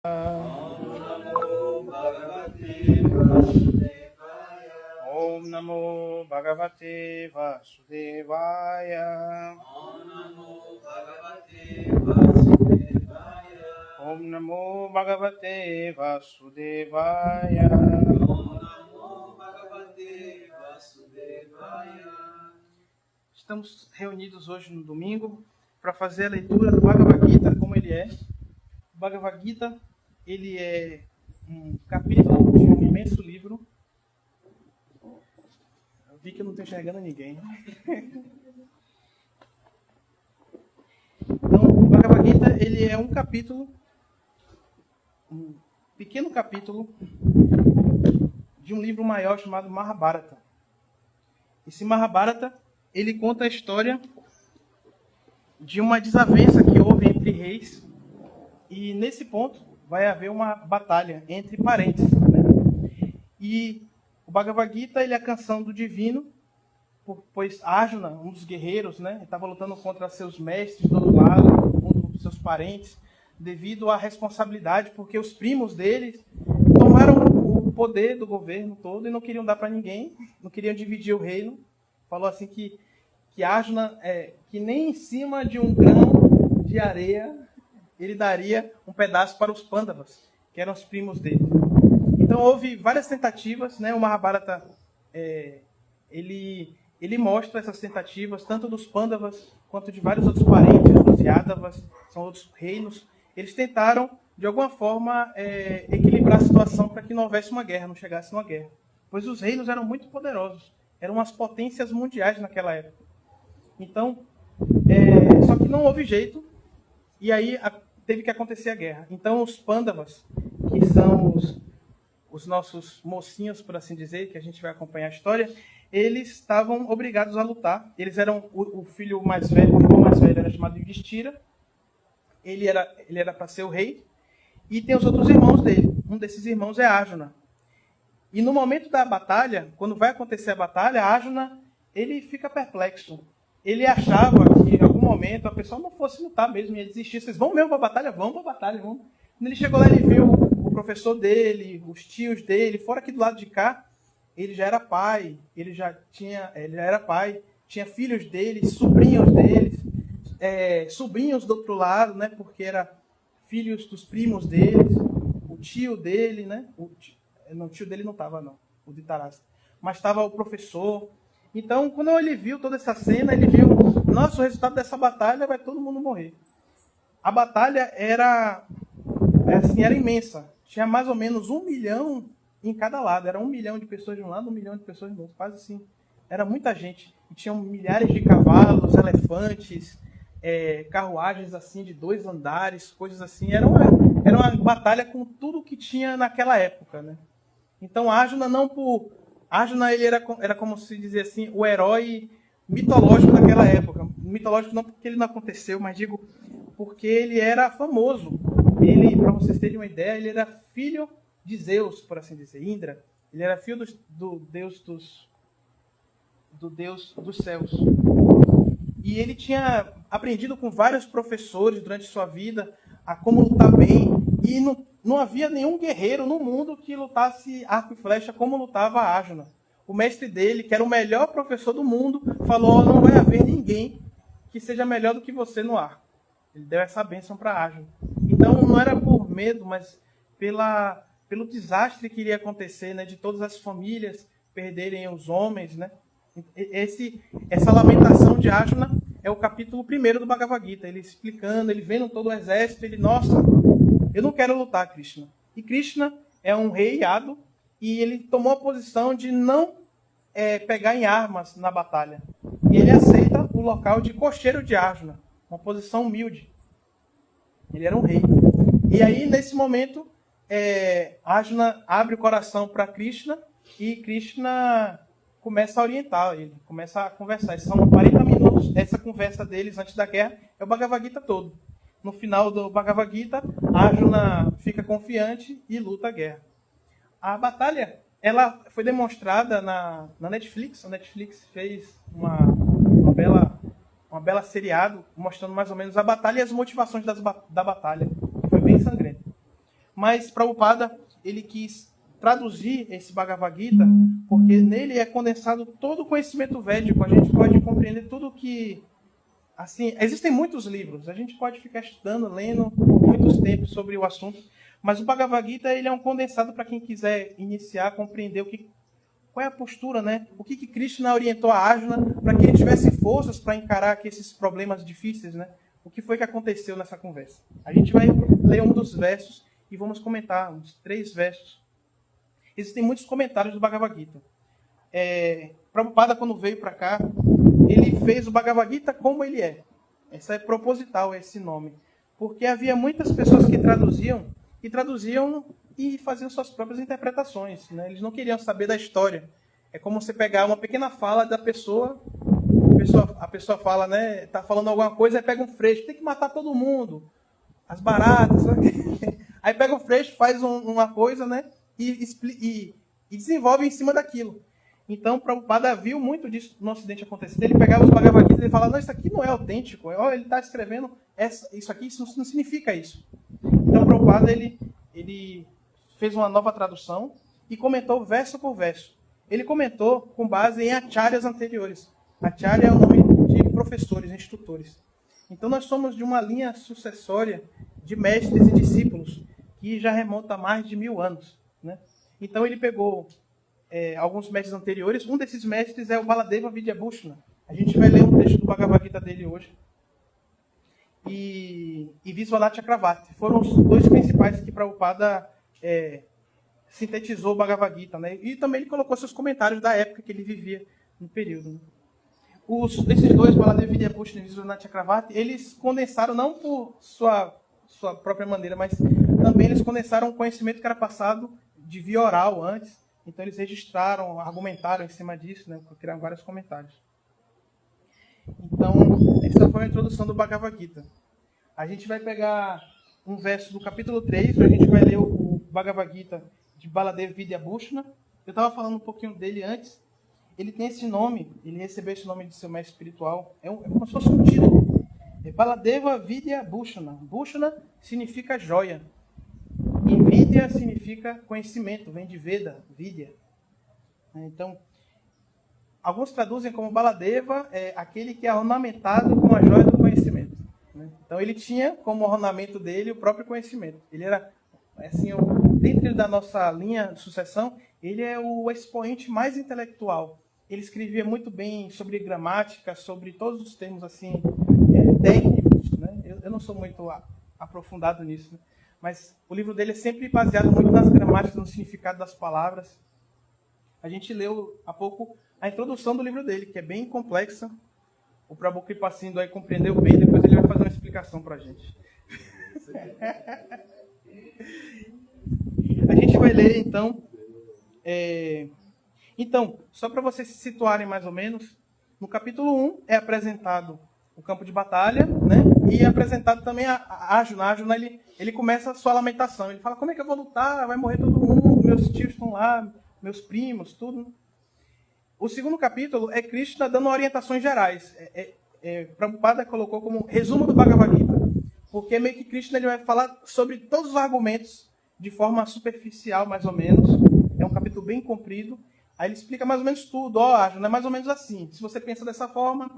Om Namo Bhagavate Vasudevaya. Om Namo Bhagavate Vasudevaya. Estamos reunidos hoje no domingo para fazer a leitura do Bhagavad Gita como ele é. O Bhagavad Gita, ele é um capítulo de um imenso livro. Eu vi que eu não estou enxergando ninguém. Então, o Bhagavad Gita, ele é um capítulo, um pequeno capítulo de um livro maior chamado Mahabharata. Esse Mahabharata, ele conta a história de uma desavença que houve entre reis, e nesse ponto vai haver uma batalha entre parentes, né? E o Bhagavad Gita, ele é a canção do divino, pois Arjuna, um dos guerreiros, né, estava lutando contra seus mestres do outro lado, contra seus parentes, devido à responsabilidade, porque os primos dele tomaram o poder do governo todo e não queriam dar para ninguém, não queriam dividir o reino. Falou assim que Arjuna, que nem em cima de um grão de areia, ele daria um pedaço para os Pandavas, que eram os primos dele. Então houve várias tentativas, né? O Mahabharata, ele mostra essas tentativas, tanto dos Pandavas, quanto de vários outros parentes, dos Yadavas, são outros reinos. Eles tentaram, de alguma forma, equilibrar a situação para que não houvesse uma guerra, não chegasse uma guerra. Pois os reinos eram muito poderosos, eram as potências mundiais naquela época. Então, só que não houve jeito, e aí teve que acontecer a guerra. Então, os Pandavas, que são os nossos mocinhos, por assim dizer, que a gente vai acompanhar a história, eles estavam obrigados a lutar. Eles eram o filho mais velho, o irmão mais velho era chamado Yudhishthira, ele era para ser o rei, e tem os outros irmãos dele. Um desses irmãos é Arjuna. E no momento da batalha, quando vai acontecer a batalha, Arjuna, ele fica perplexo. Ele achava que em algum momento a pessoa não fosse lutar mesmo, ia desistir. Vocês vão mesmo para a batalha? Vamos para a batalha, vamos. Quando ele chegou lá, ele viu o professor dele, os tios dele, fora aqui do lado de cá, ele já era pai, ele já era pai, tinha filhos dele, sobrinhos dele, sobrinhos do outro lado, né, porque eram filhos dos primos deles, o tio dele, né, o tio dele não estava não, o de Tarasta, mas estava o professor. Então, quando ele viu toda essa cena, ele viu, nossa, o resultado dessa batalha vai todo mundo morrer. A batalha era imensa. Tinha mais ou menos 1 milhão em cada lado. Era 1 milhão de pessoas de um lado, 1 milhão de pessoas do outro. Quase assim. Era muita gente. E tinham milhares de cavalos, elefantes, carruagens assim de 2 andares, coisas assim. Era uma batalha com tudo que tinha naquela época, né? Então, Arjuna, ele era como se dizer assim, o herói mitológico daquela época. Mitológico não porque ele não aconteceu, mas digo porque ele era famoso. Ele, para vocês terem uma ideia, ele era filho de Zeus, por assim dizer, Indra. Ele era filho do deus dos céus. E ele tinha aprendido com vários professores durante sua vida a como lutar bem. E não havia nenhum guerreiro no mundo que lutasse arco e flecha como lutava Arjuna. O mestre dele, que era o melhor professor do mundo, falou: não vai haver ninguém que seja melhor do que você no arco. Ele deu essa bênção para Arjuna. Então não era por medo, mas pelo desastre que iria acontecer, né, de todas as famílias perderem os homens, né? Essa lamentação de Arjuna é o capítulo 1 do Bhagavad Gita. Ele explicando, ele vendo todo o exército, ele, nossa, eu não quero lutar, Krishna. E Krishna é um rei Yadu, e ele tomou a posição de não pegar em armas na batalha. E ele aceita o local de cocheiro de Arjuna, uma posição humilde. Ele era um rei. E aí, nesse momento, Arjuna abre o coração para Krishna, e Krishna começa a orientar ele, começa a conversar. São 40 minutos, essa conversa deles antes da guerra é o Bhagavad Gita todo. No final do Bhagavad Gita, Arjuna fica confiante e luta a guerra. A batalha, ela foi demonstrada na Netflix. A Netflix fez uma bela seriado mostrando mais ou menos a batalha e as motivações da batalha. Foi bem sangrento. Mas Prabhupada, ele quis traduzir esse Bhagavad Gita, porque nele é condensado todo o conhecimento védico. A gente pode compreender tudo que... Assim, existem muitos livros, a gente pode ficar estudando, lendo por muitos tempos sobre o assunto, mas o Bhagavad Gita, ele é um condensado para quem quiser iniciar, compreender qual é a postura, né? O que Krishna orientou a Arjuna para que ele tivesse forças para encarar esses problemas difíceis, né? O que foi que aconteceu nessa conversa? A gente vai ler um dos versos e vamos comentar uns 3 versos. Existem muitos comentários do Bhagavad Gita. Prabhupada, quando veio para cá, ele fez o Bhagavad Gita como ele é. Essa é proposital, esse nome. Porque havia muitas pessoas que traduziam e faziam suas próprias interpretações, né? Eles não queriam saber da história. É como você pegar uma pequena fala da pessoa, a pessoa fala, né? Tá falando alguma coisa, aí pega um freixo, tem que matar todo mundo, as baratas. Aí pega o freixo, faz uma coisa, né? E desenvolve em cima daquilo. Então, Prabhupada viu muito disso no Ocidente acontecer. Ele pegava os Bhagavad Gita e falava, não, isso aqui não é autêntico. Ele está escrevendo isso aqui, isso não significa isso. Então, Prabhupada, ele fez uma nova tradução e comentou verso por verso. Ele comentou com base em acharyas anteriores. Acharya é o nome de professores, instrutores. Então, nós somos de uma linha sucessória de mestres e discípulos que já remonta a mais de 1000 anos, né? Então, ele pegou alguns mestres anteriores. Um desses mestres é o Baladeva Vidyabhushana. A gente vai ler um trecho do Bhagavad Gita dele hoje. E Viswanath Chakravarti. Foram os 2 principais que Prabhupada sintetizou o Bhagavad Gita, né? E também ele colocou seus comentários da época que ele vivia no período, né? Esses 2, Baladeva Vidyabhushana e Viswanath Chakravarti, eles condensaram, não por sua própria maneira, mas também eles condensaram um conhecimento que era passado de via oral antes. Então eles registraram, argumentaram em cima disso, né? Criaram vários comentários. Então, essa foi a introdução do Bhagavad Gita. A gente vai pegar um verso do capítulo 3, a gente vai ler o Bhagavad Gita de Baladeva Vidyabhushana. Eu estava falando um pouquinho dele antes. Ele tem esse nome, ele recebeu esse nome de seu mestre espiritual. É como se fosse um título. Baladeva Vidyabhushana. Bhushana significa joia. E Vidya significa conhecimento, vem de Veda, Vidya. Então, alguns traduzem como Baladeva, aquele que é ornamentado com a joia do conhecimento, né? Então, ele tinha como ornamento dele o próprio conhecimento. Ele era, assim, dentro da nossa linha de sucessão, ele é o expoente mais intelectual. Ele escrevia muito bem sobre gramática, sobre todos os termos assim, técnicos, né? Eu não sou muito aprofundado nisso, né? Mas o livro dele é sempre baseado muito nas gramáticas, no significado das palavras. A gente leu há pouco a introdução do livro dele, que é bem complexa. O Prabhu Kripa Sindhu aí compreendeu bem, depois ele vai fazer uma explicação para a gente. A gente vai ler, então... Então, só para vocês se situarem mais ou menos, no capítulo 1 é apresentado o campo de batalha, né? E é apresentado também a Arjuna. Arjuna, ele começa a sua lamentação. Ele fala, como é que eu vou lutar? Vai morrer todo mundo, meus tios estão lá, meus primos, tudo. O segundo capítulo é Krishna dando orientações gerais. Prabhupada colocou como resumo do Bhagavad Gita. Porque meio que Krishna ele vai falar sobre todos os argumentos de forma superficial, mais ou menos. É um capítulo bem comprido. Aí ele explica mais ou menos tudo. Arjuna, é mais ou menos assim. Se você pensa dessa forma...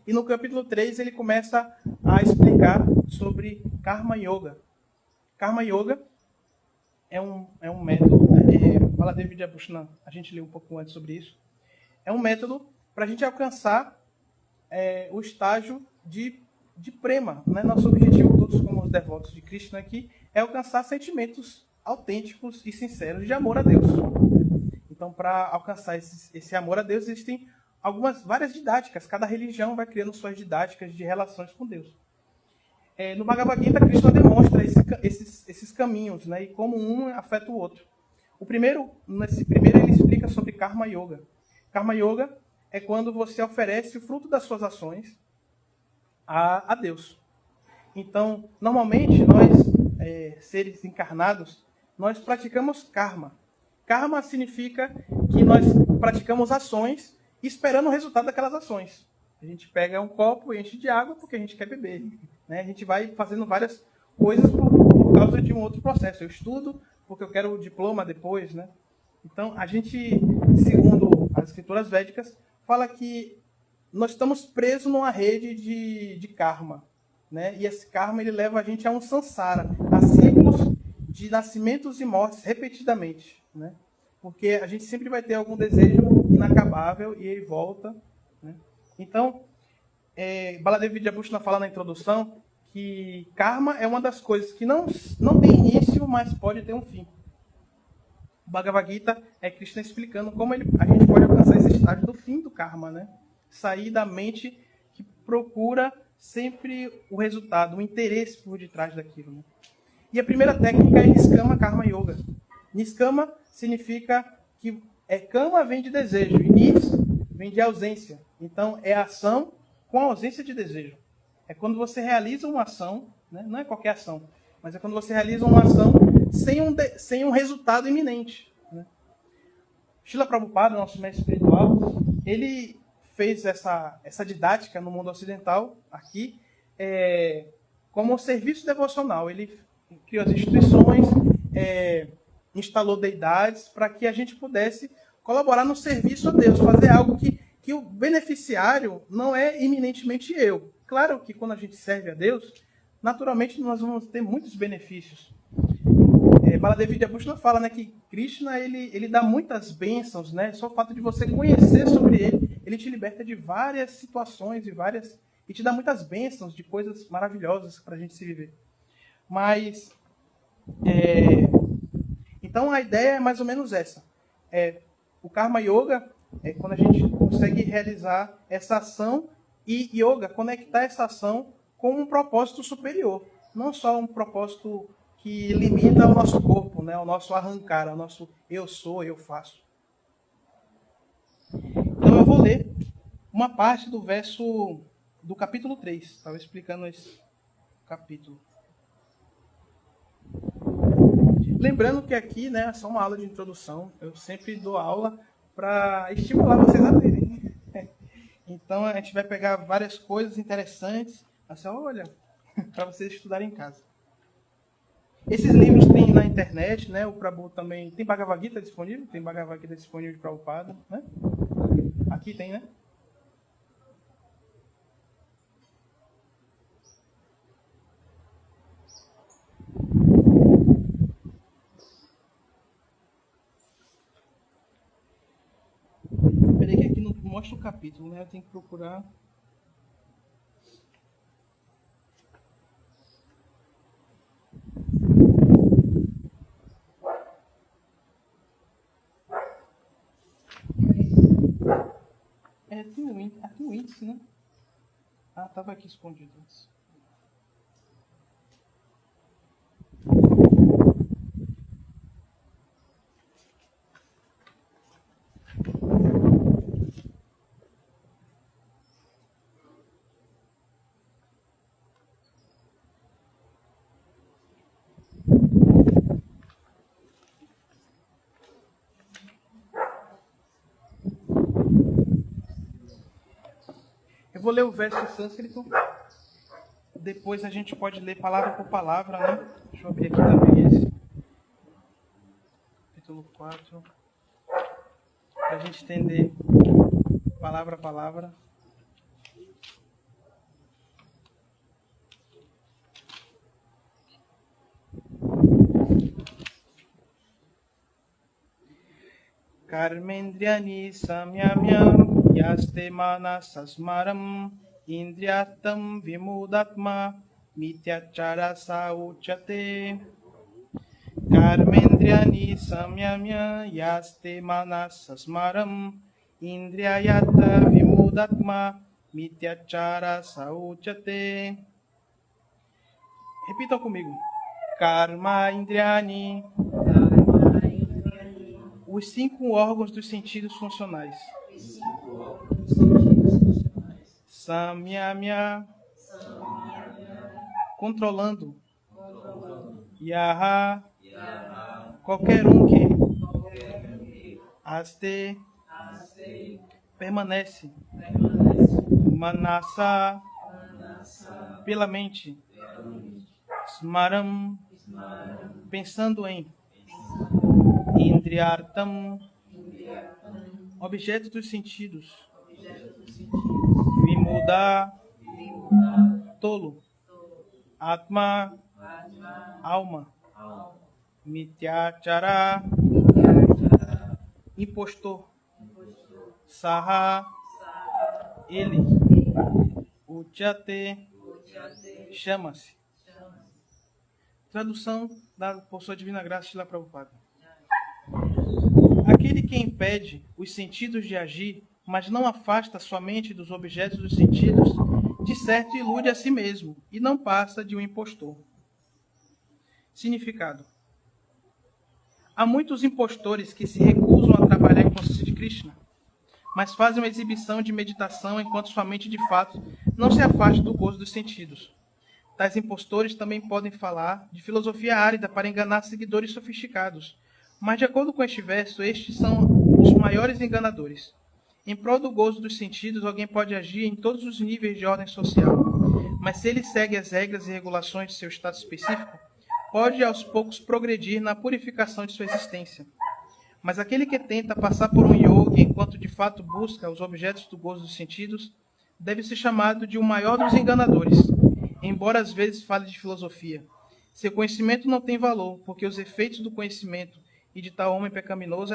E no capítulo 3 ele começa a explicar sobre Karma Yoga. Karma Yoga é um método, Baladeva Vidyabhushana, a gente leu um pouco antes sobre isso. É um método para a gente alcançar o estágio de prema, né? Nosso objetivo, todos como os devotos de Krishna aqui, é alcançar sentimentos autênticos e sinceros de amor a Deus. Então, para alcançar esse amor a Deus, existem várias didáticas. Cada religião vai criando suas didáticas de relações com Deus. No Bhagavad Gita, Krishna demonstra esses caminhos, né, e como um afeta o outro. Nesse primeiro, ele explica sobre Karma Yoga. Karma Yoga é quando você oferece o fruto das suas ações a Deus. Então, normalmente, nós, seres encarnados, nós praticamos karma. Karma significa que nós praticamos ações esperando o resultado daquelas ações. A gente pega um copo e enche de água porque a gente quer beber, né? A gente vai fazendo várias coisas por causa de um outro processo. Eu estudo porque eu quero o diploma depois, né? Então, a gente, segundo as escrituras védicas, fala que nós estamos presos numa rede de karma, né? E esse karma ele leva a gente a um samsara, a ciclos de nascimentos e mortes repetidamente, né? Porque a gente sempre vai ter algum desejo inacabável e aí volta, né? Então, Baladev Vidyabhushana fala na introdução que karma é uma das coisas que não tem início, mas pode ter um fim. O Bhagavad Gita é Krishna explicando como a gente pode alcançar esse estágio do fim do karma, né? Sair da mente que procura sempre o resultado, o interesse por detrás daquilo, né? E a primeira técnica é Niskama Karma Yoga. Niskama significa que Kama vem de desejo e Nis vem de ausência. Então é ação com ausência de desejo. É quando você realiza uma ação, né? Não é qualquer ação, mas é quando você realiza uma ação sem um resultado iminente, né? Srila Prabhupada, nosso mestre espiritual, ele fez essa didática no mundo ocidental, aqui, como um serviço devocional. Ele criou as instituições, instalou deidades para que a gente pudesse colaborar no serviço a Deus, fazer algo que o beneficiário não é eminentemente eu. Claro que quando a gente serve a Deus, naturalmente nós vamos ter muitos benefícios. Baladev Vidyabhushana fala, né, que Krishna ele dá muitas bênçãos, né? Só o fato de você conhecer sobre ele te liberta de várias situações e te dá muitas bênçãos de coisas maravilhosas para a gente se viver. Mas então a ideia é mais ou menos essa. O Karma Yoga é quando a gente consegue realizar essa ação e Yoga conectar essa ação com um propósito superior, não só um propósito que limita o nosso corpo, né, o nosso arrancar, o nosso eu sou, eu faço. Então eu vou ler uma parte do verso do capítulo 3. Estava explicando esse capítulo. Lembrando que aqui, né, é só uma aula de introdução. Eu sempre dou aula para estimular vocês a lerem. Então a gente vai pegar várias coisas interessantes, assim, olha, para vocês estudarem em casa. Esses livros tem na internet, né? O Prabhu também tem Bhagavad Gita disponível, tem Bhagavad Gita disponível de Prabhupada, né? Aqui tem, né? Peraí que aqui não mostra o capítulo, né? Eu tenho que procurar. Tem um índice, né? Ah, estava aqui escondido antes. Eu vou ler o verso em sânscrito. Depois a gente pode ler palavra por palavra, né? Deixa eu abrir aqui também esse. Capítulo 4. Para a gente entender palavra a palavra. Karmendryani samyamyam yaste manasasmaram indriyatam vimudatma mityachara sauchate. Karmendryani samyamya yaste manasasmaram indriyata vimudatma mityachara sauchate. Repitam comigo. Karma indriani. Os 5 órgãos dos sentidos funcionais. Samyamya. Controlando. Yaha. Qualquer um que. Aste. Permanece. Manasa. Pela mente. Smaram. pensando em Indriyartam, objeto dos sentidos, Vimuda, tolo, Atma, alma, Mityachara, impostor, Saha, ele, Uchate, chama-se. Tradução dada por Sua Divina Graça, Srila Prabhupada. Aquele que impede os sentidos de agir, mas não afasta sua mente dos objetos dos sentidos, de certo ilude a si mesmo e não passa de um impostor. Significado. Há muitos impostores que se recusam a trabalhar em consciência de Krishna, mas fazem uma exibição de meditação enquanto sua mente de fato não se afasta do gozo dos sentidos. Tais impostores também podem falar de filosofia árida para enganar seguidores sofisticados, mas de acordo com este verso, estes são os maiores enganadores. Em prol do gozo dos sentidos, alguém pode agir em todos os níveis de ordem social, mas se ele segue as regras e regulações de seu estado específico, pode aos poucos progredir na purificação de sua existência. Mas aquele que tenta passar por um yogi enquanto de fato busca os objetos do gozo dos sentidos, deve ser chamado de o maior dos enganadores, embora às vezes fale de filosofia. Seu conhecimento não tem valor, porque os efeitos do conhecimento e de tal homem pecaminoso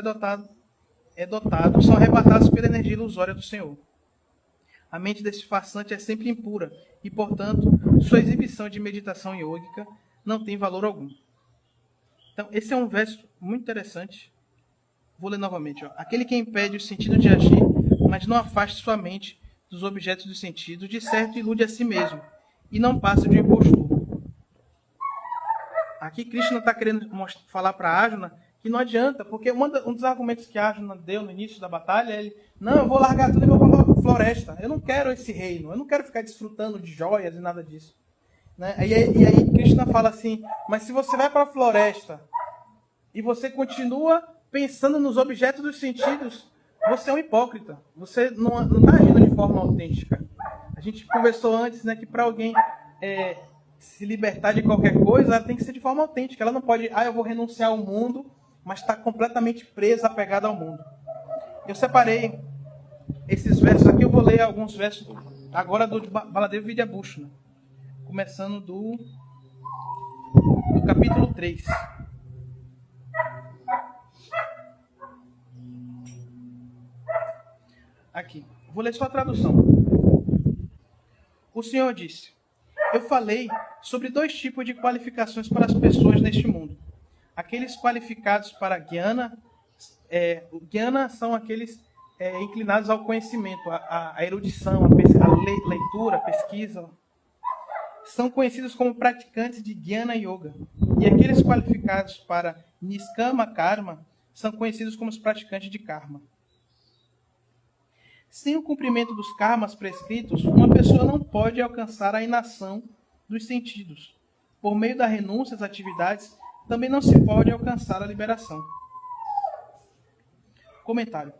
são arrebatados pela energia ilusória do Senhor. A mente desse farsante é sempre impura e, portanto, sua exibição de meditação yógica não tem valor algum. Então, esse é um verso muito interessante. Vou ler novamente. Aquele que impede o sentido de agir, mas não afaste sua mente dos objetos dos sentidos, de certo ilude a si mesmo e não passa de um impostor. Aqui Krishna está querendo falar para Arjuna que não adianta, porque um dos argumentos que Arjuna deu no início da batalha é ele, não, eu vou largar tudo e vou para a floresta. Eu não quero esse reino, eu não quero ficar desfrutando de joias e nada disso. Né? E aí Krishna fala assim, mas se você vai para a floresta e você continua pensando nos objetos dos sentidos, você é um hipócrita. Você não está agindo de forma autêntica. A gente conversou antes, né, que para alguém se libertar de qualquer coisa, ela tem que ser de forma autêntica. Ela não pode, eu vou renunciar ao mundo, mas está completamente presa, apegada ao mundo. Eu separei esses versos aqui, eu vou ler alguns versos agora do Baladeva Vidyabhushana, começando do capítulo 3. Aqui, vou ler só a tradução. O Senhor disse, eu falei sobre 2 tipos de qualificações para as pessoas neste mundo. Aqueles qualificados para Jnana, Jnana são aqueles inclinados ao conhecimento, à erudição, à leitura, à pesquisa. São conhecidos como praticantes de Jnana Yoga. E aqueles qualificados para Niskama Karma são conhecidos como os praticantes de Karma. Sem o cumprimento dos karmas prescritos, uma pessoa não pode alcançar a inação dos sentidos. Por meio da renúncia às atividades, também não se pode alcançar a liberação. Comentário.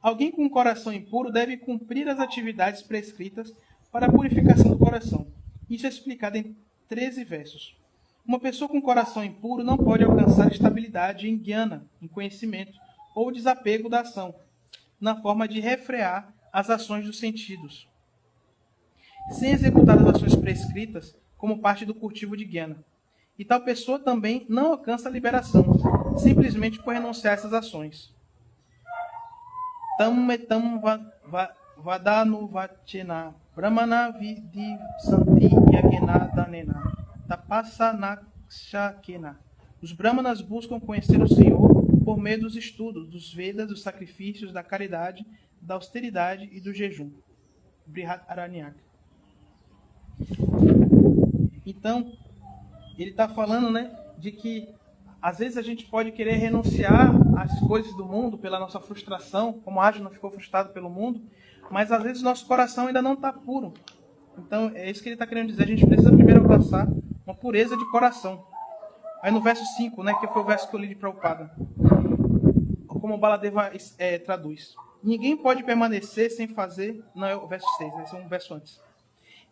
Alguém com um coração impuro deve cumprir as atividades prescritas para a purificação do coração. Isso é explicado em 13 versos. Uma pessoa com coração impuro não pode alcançar estabilidade em jnana, em conhecimento, ou desapego da ação, na forma de refrear as ações dos sentidos, sem executar as ações prescritas como parte do cultivo de jnana. E tal pessoa também não alcança a liberação, simplesmente por renunciar a essas ações. Tam metam vadanu vachena brahmana vidi santi yagena danena tapasa nakshakena. Os brahmanas buscam conhecer o Senhor por meio dos estudos, dos Vedas, dos sacrifícios, da caridade, da austeridade e do jejum. Brihat Aranyaka. Então, ele está falando, né, de que às vezes a gente pode querer renunciar às coisas do mundo pela nossa frustração, como Arjuna ficou frustrado pelo mundo, mas às vezes nosso coração ainda não está puro. Então, é isso que ele está querendo dizer. A gente precisa primeiro alcançar uma pureza de coração. Aí no verso 5, né, que foi o verso que eu li de Prabhupada, como o Baladeva traduz. Ninguém pode permanecer sem fazer... Não, é o verso 6, esse é um verso antes.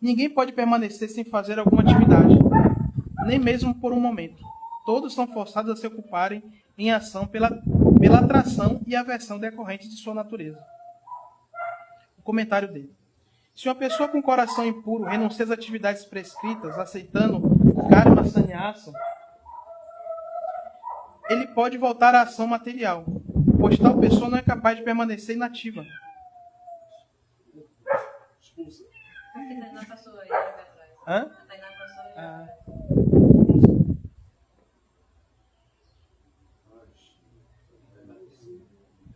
Ninguém pode permanecer sem fazer alguma atividade. nem mesmo por um momento. Todos são forçados a se ocuparem em ação pela atração e aversão decorrentes de sua natureza. O comentário dele. Se uma pessoa com coração impuro renuncia às atividades prescritas, aceitando karma sannyasa, ele pode voltar à ação material, pois tal pessoa não é capaz de permanecer inativa. Hã?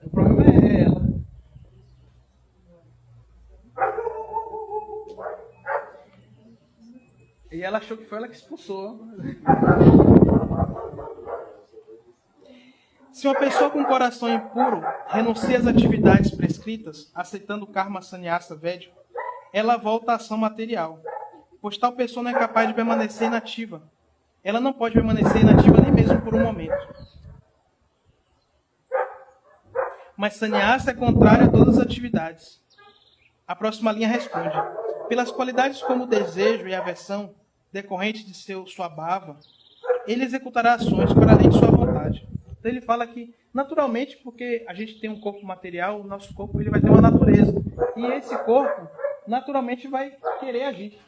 O problema é ela. E ela achou que foi ela que expulsou. Se uma pessoa com coração impuro renuncia às atividades prescritas, aceitando o karma sannyasa védico, ela volta à ação material, pois tal pessoa não é capaz de permanecer inativa. Ela não pode permanecer inativa nem mesmo por um momento. Mas sannyasa é contrário a todas as atividades. A próxima linha responde: pelas qualidades como o desejo e a aversão, decorrente de sua bhava, ele executará ações para além de sua vontade. Então ele fala que, naturalmente, porque a gente tem um corpo material, o nosso corpo ele vai ter uma natureza. E esse corpo, naturalmente, vai querer agir.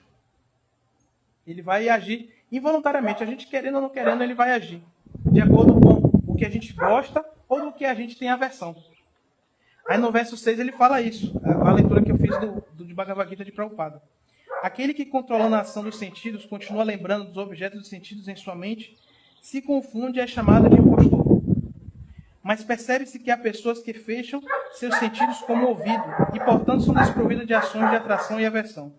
Ele vai agir involuntariamente. A gente querendo ou não querendo, ele vai agir. De acordo com o que a gente gosta ou do que a gente tem aversão. Aí no verso 6 ele fala isso. A leitura que eu fiz do Bhagavad Gita de Prabhupada. Aquele que, controlando a ação dos sentidos, continua lembrando dos objetos dos sentidos em sua mente, se confunde e é chamado de impostor. Mas percebe-se que há pessoas que fecham seus sentidos como ouvido e, portanto, são desprovidas de ações de atração e aversão.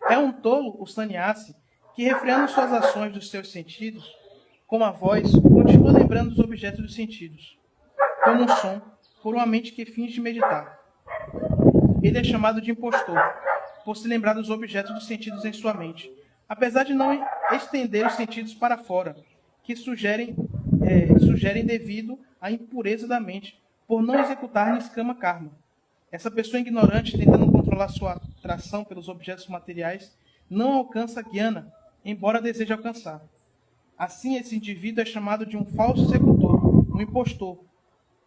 É um tolo o sannyasi que, refreando suas ações dos seus sentidos, como a voz, continua lembrando dos objetos dos sentidos, como um som, por uma mente que finge meditar. Ele é chamado de impostor, por se lembrar dos objetos dos sentidos em sua mente, apesar de não estender os sentidos para fora, que sugerem devido à impureza da mente, por não executar niskama karma. Essa pessoa ignorante, tentando controlar sua atração pelos objetos materiais, não alcança jnana, embora deseje alcançar. Assim, esse indivíduo é chamado de um falso executor, um impostor,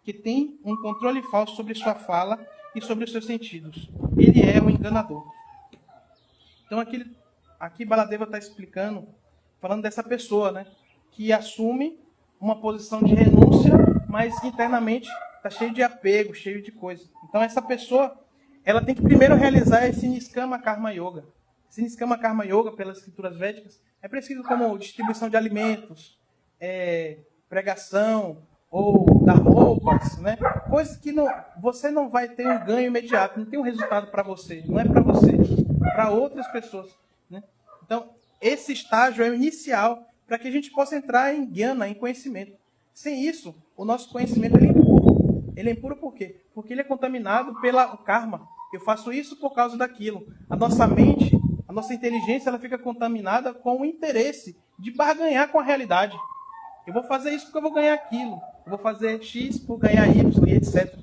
que tem um controle falso sobre sua fala e sobre os seus sentidos. Ele é um enganador. Então, aqui Baladeva está explicando, falando dessa pessoa, né, que assume uma posição de renúncia, mas internamente está cheio de apego, cheio de coisa. Então, essa pessoa, ela tem que primeiro realizar esse Niskama Karma Yoga. Esse Niskama Karma Yoga, pelas escrituras védicas, é prescrito como distribuição de alimentos, pregação, ou dar roupas, né? Coisas que você não vai ter um ganho imediato, não tem um resultado para você, não é para você, para outras pessoas, né? Então, esse estágio é o inicial para que a gente possa entrar em jnana, em conhecimento. Sem isso, o nosso conhecimento ele é impuro. Ele é impuro por quê? Porque ele é contaminado pelo karma. Eu faço isso por causa daquilo. A nossa mente, a nossa inteligência, ela fica contaminada com o interesse de barganhar com a realidade. Eu vou fazer isso porque eu vou ganhar aquilo. Eu vou fazer X por ganhar Y e etc.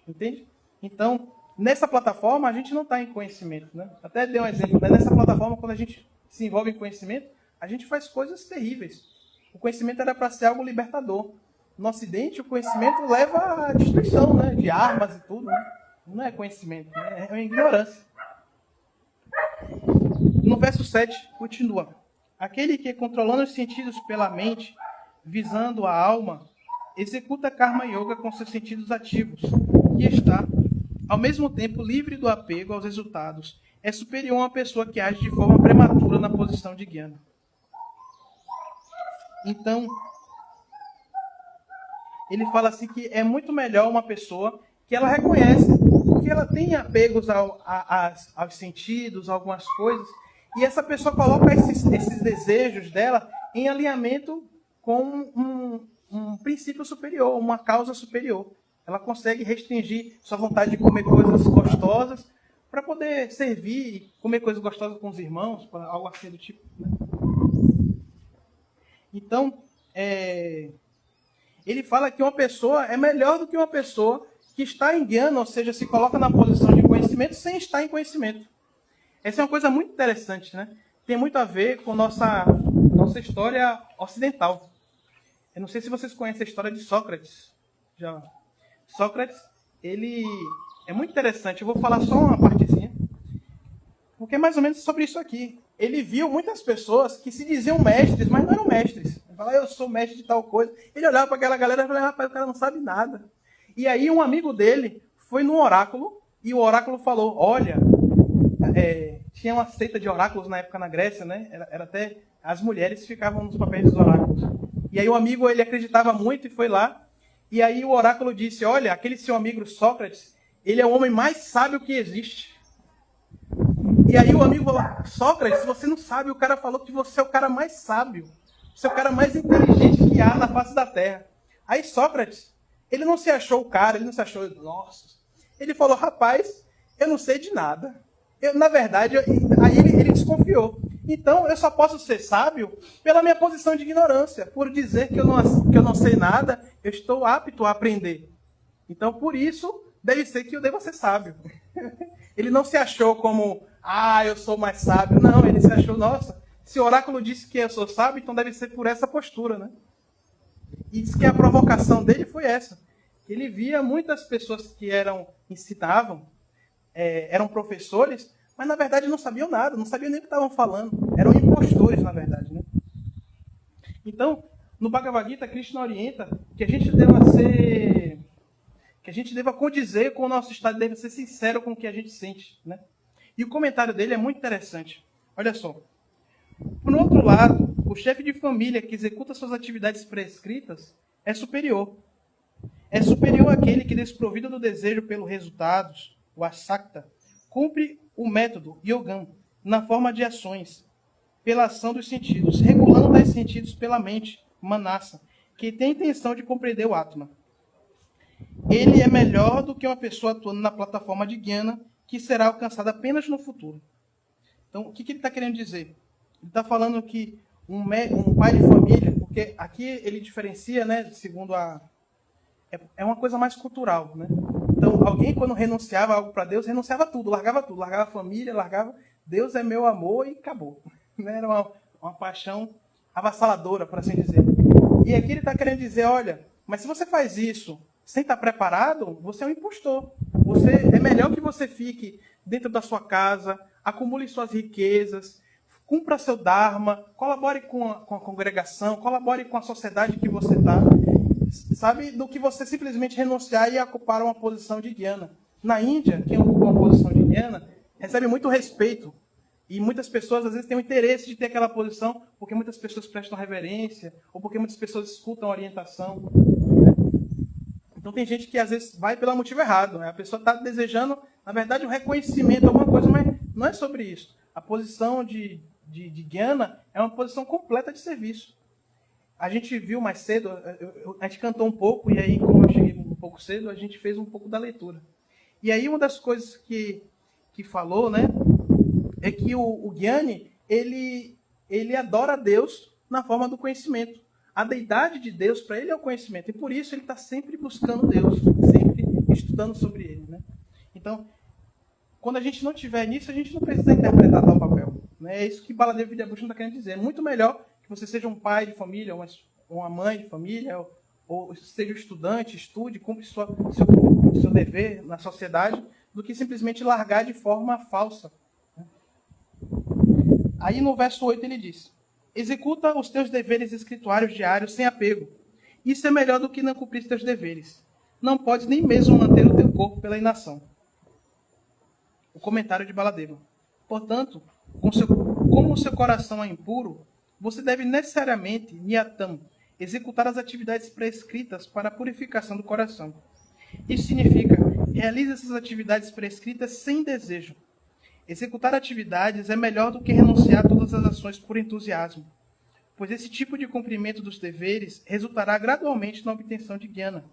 Entende? Então, nessa plataforma, a gente não está em conhecimento, né? Até dei um exemplo. Né? Nessa plataforma, quando a gente se envolve em conhecimento, a gente faz coisas terríveis. O conhecimento era para ser algo libertador. No Ocidente, o conhecimento leva à destruição, né? De armas e tudo. Né? Não é conhecimento, né? É uma ignorância. No verso 7, continua. Aquele que, controlando os sentidos pela mente, visando a alma, executa Karma Yoga com seus sentidos ativos, que está, ao mesmo tempo, livre do apego aos resultados. É superior a uma pessoa que age de forma prematura na posição de jnana. Então, ele fala assim que é muito melhor uma pessoa que ela reconhece que ela tem apegos aos sentidos, a algumas coisas, e essa pessoa coloca esses desejos dela em alinhamento com um princípio superior, uma causa superior. Ela consegue restringir sua vontade de comer coisas gostosas para poder servir, comer coisas gostosas com os irmãos, algo assim do tipo. Né? Então, ele fala que uma pessoa é melhor do que uma pessoa que está em jnana, ou seja, se coloca na posição de conhecimento sem estar em conhecimento. Essa é uma coisa muito interessante, né? Tem muito a ver com nossa nossa história ocidental. Eu não sei se vocês conhecem a história de Sócrates. Já. Sócrates, ele é muito interessante. Eu vou falar só uma partezinha, porque é mais ou menos sobre isso aqui. Ele viu muitas pessoas que se diziam mestres, mas não eram mestres. Ele falava, eu sou mestre de tal coisa. Ele olhava para aquela galera e falava, rapaz, o cara não sabe nada. E aí um amigo dele foi no oráculo, e o oráculo falou, olha, tinha uma seita de oráculos na época na Grécia, né? Era até as mulheres ficavam nos papéis dos oráculos. E aí o amigo, ele acreditava muito e foi lá. E aí o oráculo disse, olha, aquele seu amigo Sócrates, ele é o homem mais sábio que existe. E aí o amigo falou, Sócrates, você não sabe, o cara falou que você é o cara mais sábio. Você é o cara mais inteligente que há na face da Terra. Aí Sócrates, ele não se achou o cara, ele não se achou, nossa. Ele falou, rapaz, eu não sei de nada. Na verdade, aí ele desconfiou. Então, eu só posso ser sábio pela minha posição de ignorância. Por dizer que eu não sei nada, eu estou apto a aprender. Então, por isso, deve ser que eu devo ser sábio. Ele não se achou como, eu sou mais sábio. Não, ele se achou, nossa, se o oráculo disse que eu sou sábio, então deve ser por essa postura, né? E diz que a provocação dele foi essa. Ele via muitas pessoas que ensinavam, eram professores, mas na verdade não sabiam nada, não sabiam nem o que estavam falando. Eram impostores, na verdade, né? Então, no Bhagavad Gita, Krishna orienta que a gente deva condizer com o nosso estado, deve ser sincero com o que a gente sente, né? E o comentário dele é muito interessante. Olha só. Por outro lado, o chefe de família que executa suas atividades prescritas é superior. É superior àquele que, desprovido do desejo pelos resultados, o asakta, cumpre o método yogam na forma de ações, pela ação dos sentidos, regulando tais sentidos pela mente, manasa, que tem a intenção de compreender o Atma. Ele é melhor do que uma pessoa atuando na plataforma de Jnana, que será alcançada apenas no futuro. Então, o que ele está querendo dizer? Ele está falando que um pai de família, porque aqui ele diferencia, né, segundo é uma coisa mais cultural, né? Então, alguém quando renunciava algo para Deus, renunciava tudo, largava a família, Deus é meu amor e acabou. Era uma paixão avassaladora, por assim dizer. E aqui ele está querendo dizer, olha, mas se você faz isso sem estar preparado, você é um impostor. É melhor que você fique dentro da sua casa, acumule suas riquezas, cumpra seu dharma, colabore com a congregação, colabore com a sociedade que você está, sabe, do que você simplesmente renunciar e ocupar uma posição de Jnana. Na Índia, quem ocupa uma posição de Jnana recebe muito respeito. E muitas pessoas, às vezes, têm o interesse de ter aquela posição porque muitas pessoas prestam reverência ou porque muitas pessoas escutam a orientação. Então, tem gente que, às vezes, vai pelo motivo errado. A pessoa está desejando, na verdade, um reconhecimento, alguma coisa, mas não é sobre isso. A posição de Jnana é uma posição completa de serviço. A gente viu mais cedo, a gente cantou um pouco, e aí, como eu cheguei um pouco cedo, a gente fez um pouco da leitura. E aí, uma das coisas que falou, né, é que o Gyani, ele adora a Deus na forma do conhecimento. A deidade de Deus, para ele, é o conhecimento. E por isso ele está sempre buscando Deus, sempre estudando sobre ele, né? Então, quando a gente não tiver nisso, a gente não precisa interpretar tal papel, né? É isso que Baladeva Vidyabhushan está querendo dizer. É muito melhor que você seja um pai de família, uma mãe de família, ou seja um estudante, estude, cumpre seu dever na sociedade, do que simplesmente largar de forma falsa. Aí no verso 8 ele diz, executa os teus deveres escrituários diários sem apego. Isso é melhor do que não cumprir teus deveres. Não podes nem mesmo manter o teu corpo pela inação. O comentário de Baladeva. Portanto, como o seu coração é impuro, você deve necessariamente, niyatam, executar as atividades prescritas para a purificação do coração. Isso significa, realize essas atividades prescritas sem desejo. Executar atividades é melhor do que renunciar a todas as ações por entusiasmo, pois esse tipo de cumprimento dos deveres resultará gradualmente na obtenção de Jnana.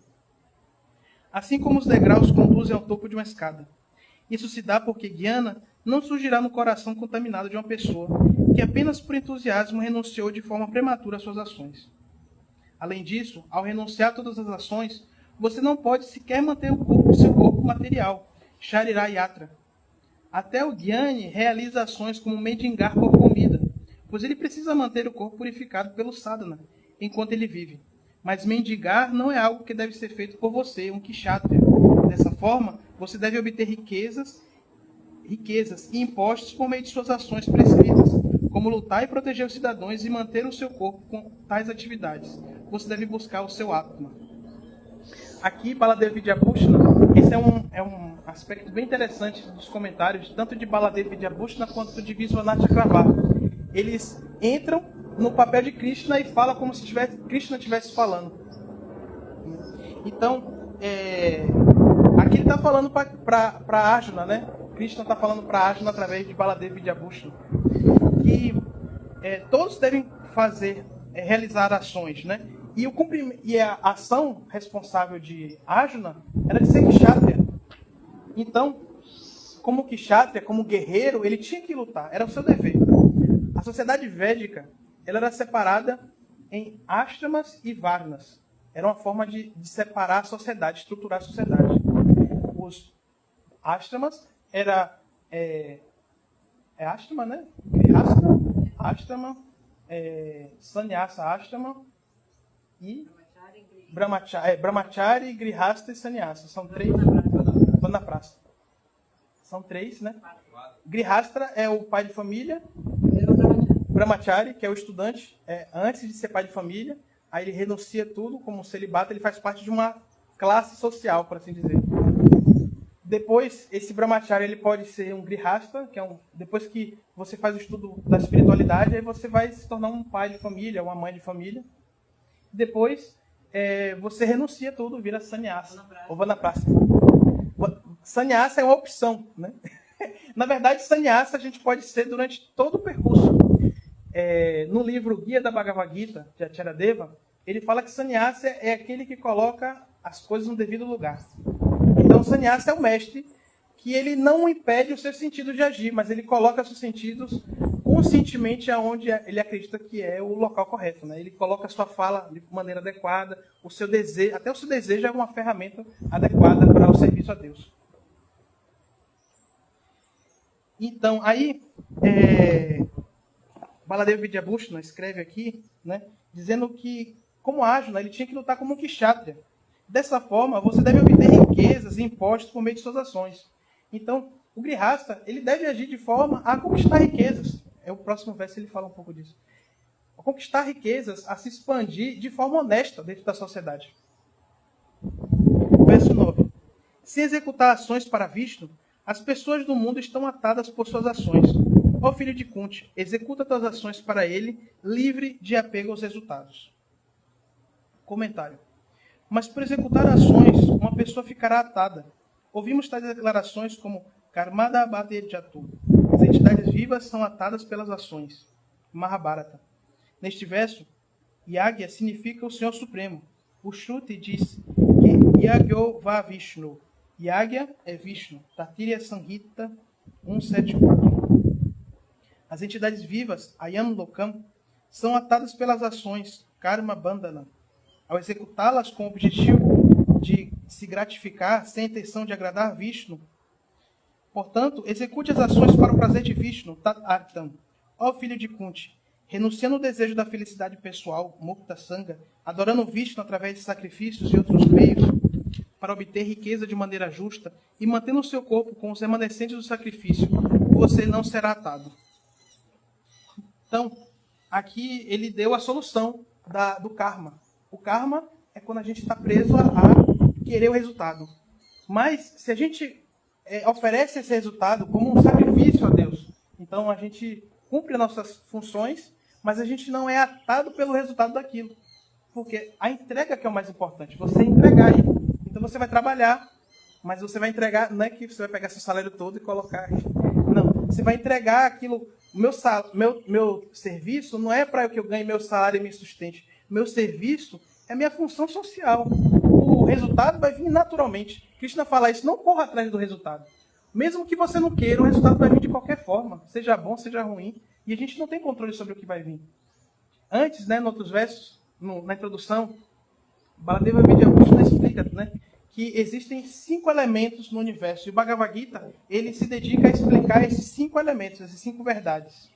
Assim como os degraus conduzem ao topo de uma escada. Isso se dá porque Jnana não surgirá no coração contaminado de uma pessoa que apenas por entusiasmo renunciou de forma prematura às suas ações. Além disso, ao renunciar a todas as ações, você não pode sequer manter seu corpo material, Sharira Yatra. Até o Gyani realiza ações como mendigar por comida, pois ele precisa manter o corpo purificado pelo sadhana enquanto ele vive. Mas mendigar não é algo que deve ser feito por você, um kshatriya. Dessa forma, você deve obter riquezas e impostos por meio de suas ações prescritas, como lutar e proteger os cidadãos e manter o seu corpo com tais atividades. Você deve buscar o seu Atma. Aqui, Baladeva Vidyabhushana, esse é um aspecto bem interessante dos comentários, tanto de Baladeva Vidyabhushana quanto de Vishwanath Chakravarti. Eles entram no papel de Krishna e falam como se Krishna estivesse falando. Então, aqui ele está falando para Arjuna, né? Krishna está falando para Arjuna através de Baladeva Vidyabhushana. Que todos devem realizar ações, né? E a ação responsável de Arjuna era de ser kshatriya. Então, como kshatriya, como guerreiro, ele tinha que lutar, era o seu dever. A sociedade védica, ela era separada em ashramas e varnas. Era uma forma de separar a sociedade, estruturar a sociedade. Os ashramas era ashrama, né? Grihastha, ashrama, sannyasa ashrama e brahmachari, grihastha e sannyasa. São três. Estou na praça. São três, né? Grihastha é o pai de família. Brahmachari, que é o estudante, antes de ser pai de família, aí ele renuncia tudo, como um celibato, ele faz parte de uma classe social, por assim dizer. Depois, esse Brahmachari ele pode ser um Grihastha, que depois que você faz o estudo da espiritualidade, aí você vai se tornar um pai de família, uma mãe de família. Depois, você renuncia tudo, vira sannyasa, ou vanaprastha. Sannyasa é uma opção, né? Na verdade, sannyasa a gente pode ser durante todo o percurso. No livro Guia da Bhagavad Gita, de Acharyadeva, ele fala que sannyasa é aquele que coloca as coisas no devido lugar. Então, o sannyasa é o mestre que ele não impede o seu sentido de agir, mas ele coloca seus sentidos conscientemente aonde ele acredita que é o local correto, né? Ele coloca a sua fala de maneira adequada, o seu desejo, até o seu desejo é uma ferramenta adequada para o serviço a Deus. Então, aí, Baladeva Vidyabhushana escreve aqui, né, dizendo que, como Arjuna, ele tinha que lutar como um kshatriya. Dessa forma, você deve obter riquezas e impostos por meio de suas ações. Então, o Grihastha, ele deve agir de forma a conquistar riquezas. O próximo verso ele fala um pouco disso. A conquistar riquezas, a se expandir de forma honesta dentro da sociedade. Verso 9. Se executar ações para Vishnu, as pessoas do mundo estão atadas por suas ações. Ó filho de Kunti, executa tuas ações para ele, livre de apego aos resultados. Comentário. Mas por executar ações, uma pessoa ficará atada. Ouvimos tais declarações como Karmada Bhate Jatu. As entidades vivas são atadas pelas ações. Mahabharata. Neste verso, Yagya significa o Senhor Supremo. O Shruti diz que Yagyo va Vishnu. Yagya é Vishnu. Tatirya Samhita 174. As entidades vivas, Ayam Lokam, são atadas pelas ações, Karma Bandhana. Ao executá-las com o objetivo de se gratificar sem a intenção de agradar Vishnu. Portanto, execute as ações para o prazer de Vishnu, Tat Artam. Ó filho de Kunti, renunciando ao desejo da felicidade pessoal, Mukta Sangha, adorando Vishnu através de sacrifícios e outros meios, para obter riqueza de maneira justa e mantendo o seu corpo com os remanescentes do sacrifício, você não será atado. Então, aqui ele deu a solução do karma. O karma é quando a gente está preso a querer o resultado. Mas, se a gente oferece esse resultado como um sacrifício a Deus, então a gente cumpre as nossas funções, mas a gente não é atado pelo resultado daquilo. Porque a entrega que é o mais importante, você entregar aí. Então você vai trabalhar, mas você vai entregar, não é que você vai pegar seu salário todo e colocar. Não, você vai entregar aquilo. Meu serviço não é para que eu ganhe meu salário e me sustente. Meu serviço é minha função social. O resultado vai vir naturalmente. Krishna fala isso, não corra atrás do resultado. Mesmo que você não queira, o resultado vai vir de qualquer forma. Seja bom, seja ruim. E a gente não tem controle sobre o que vai vir. Antes, né, em outros versos, na introdução, Baladeva Vidyabhushana explica, né, que existem 5 elementos no universo. E o Bhagavad Gita, ele se dedica a explicar esses 5 elementos, essas 5 verdades.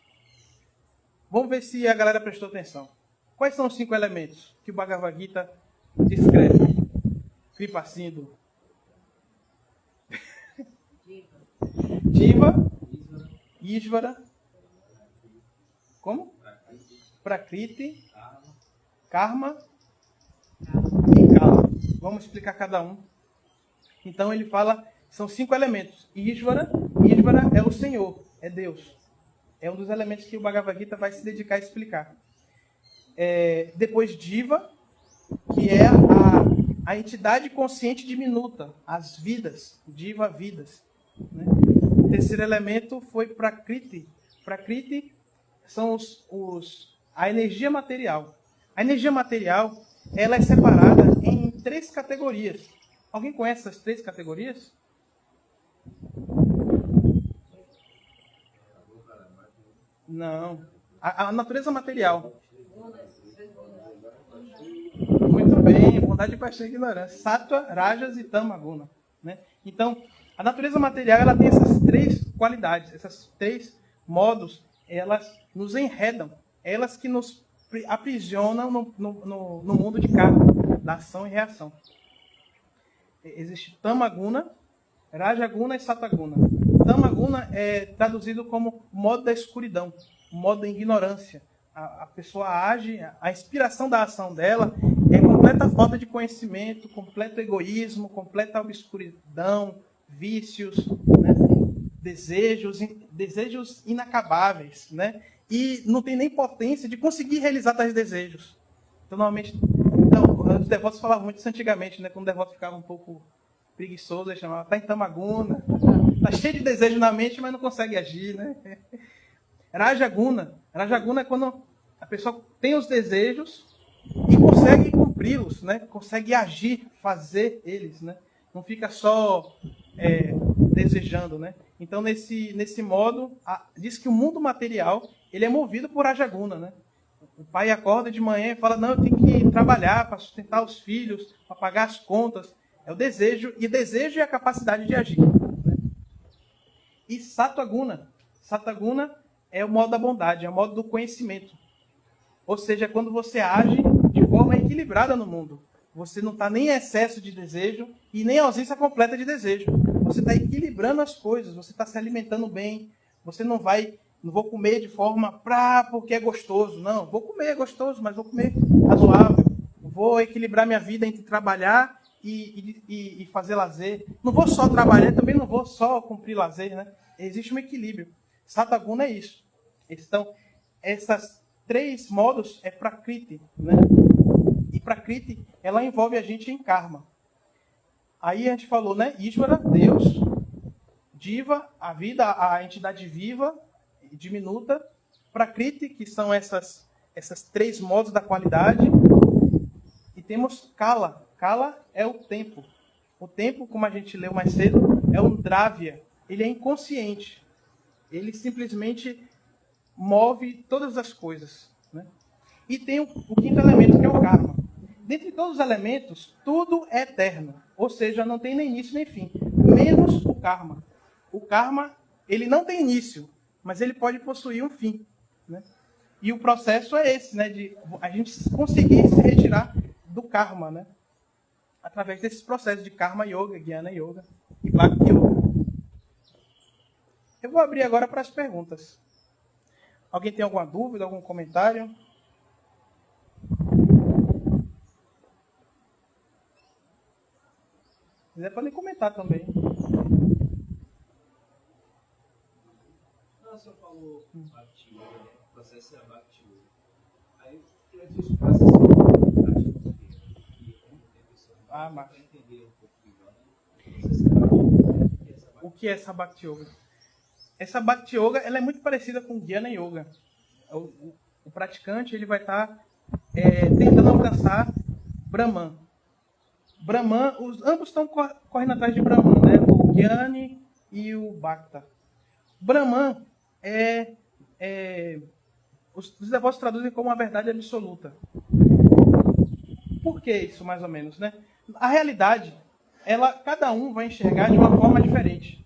Vamos ver se a galera prestou atenção. Quais são os 5 elementos que o Bhagavad Gita descreve? Kripa Sindhu. Jiva, Ishvara, como? Prakriti, Karma e Kala. Vamos explicar cada um. Então ele fala, são 5 elementos. Ishvara é o Senhor, é Deus. É um dos elementos que o Bhagavad Gita vai se dedicar a explicar. Depois Jiva, que é a entidade consciente diminuta, as vidas, Jiva, vidas. Né? O terceiro elemento foi Prakriti. Prakriti são a energia material. A energia material, ela é separada em 3 categorias. Alguém conhece essas 3 categorias? Não. A natureza material. Muito bem, bondade, paixão e ignorância. Sattva, Rajas e Tamaguna. Né? Então, a natureza material ela tem essas 3 qualidades, esses 3 modos, elas nos enredam, elas que nos aprisionam no mundo de karma, da ação e reação. Existe Tamaguna, Rajaguna e Sataguna. Tamaguna é traduzido como modo da escuridão, modo da ignorância. A pessoa age, a inspiração da ação dela é completa falta de conhecimento, completo egoísmo, completa obscuridão, vícios, né? desejos inacabáveis, né? E não tem nem potência de conseguir realizar tais desejos. Então, normalmente, os devotos falavam muito isso antigamente, né? Quando o devoto ficava um pouco preguiçoso, ele chamava, está em Tamaguna, está cheio de desejo na mente, mas não consegue agir, né? Rajaguna é quando a pessoa tem os desejos e consegue cumpri-los, né? Consegue agir, fazer eles, né? Não fica só desejando, né? Então, nesse modo, diz que o mundo material ele é movido por Rajaguna, né? O pai acorda de manhã e fala, não, eu tenho que trabalhar para sustentar os filhos, para pagar as contas. É o desejo, e desejo é a capacidade de agir. Né? E Sataguna é o modo da bondade, é o modo do conhecimento. Ou seja, é quando você age de forma equilibrada no mundo. Você não está nem em excesso de desejo e nem ausência completa de desejo. Você está equilibrando as coisas, você está se alimentando bem. Você não vou comer de forma porque é gostoso. Não, vou comer, é gostoso, mas vou comer razoável. Vou equilibrar minha vida entre trabalhar e fazer lazer. Não vou só trabalhar, também não vou só cumprir lazer, né? Existe um equilíbrio. Sataguna é isso. Então, essas 3 modos é Prakriti, né? E Prakriti, ela envolve a gente em karma. Aí a gente falou, né? Ishvara, Deus. Jiva, a vida, a entidade viva, diminuta. Prakriti, que são essas 3 modos da qualidade. E temos Kala. Kala é o tempo. O tempo, como a gente leu mais cedo, é um Dravya. Ele é inconsciente. Ele simplesmente move todas as coisas. Né? E tem o 5º elemento, que é o karma. Dentre todos os elementos, tudo é eterno. Ou seja, não tem nem início nem fim. Menos o karma. O karma, ele não tem início, mas ele pode possuir um fim. Né? E o processo é esse, né? De a gente conseguir se retirar do karma, né? Através desses processos de Karma Yoga, Jnana Yoga e Bhakti Yoga. Eu vou abrir agora para as perguntas. Alguém tem alguma dúvida, algum comentário? Se quiser, podem comentar também. Não, o senhor falou Bhakti Yoga, né? O processo é Bhakti Yoga. Aí eu queria que você falasse Mas entender um pouco melhor, né? O que é essa Bhakti Yoga? Essa Bhakti Yoga ela é muito parecida com Jnana Yoga. O praticante ele vai estar tentando alcançar Brahman. Ambos estão correndo atrás de Brahman, né? O Jnani e o Bhakta. Brahman os devotos traduzem como a verdade absoluta. Por que isso, mais ou menos, né? A realidade, cada um vai enxergar de uma forma diferente.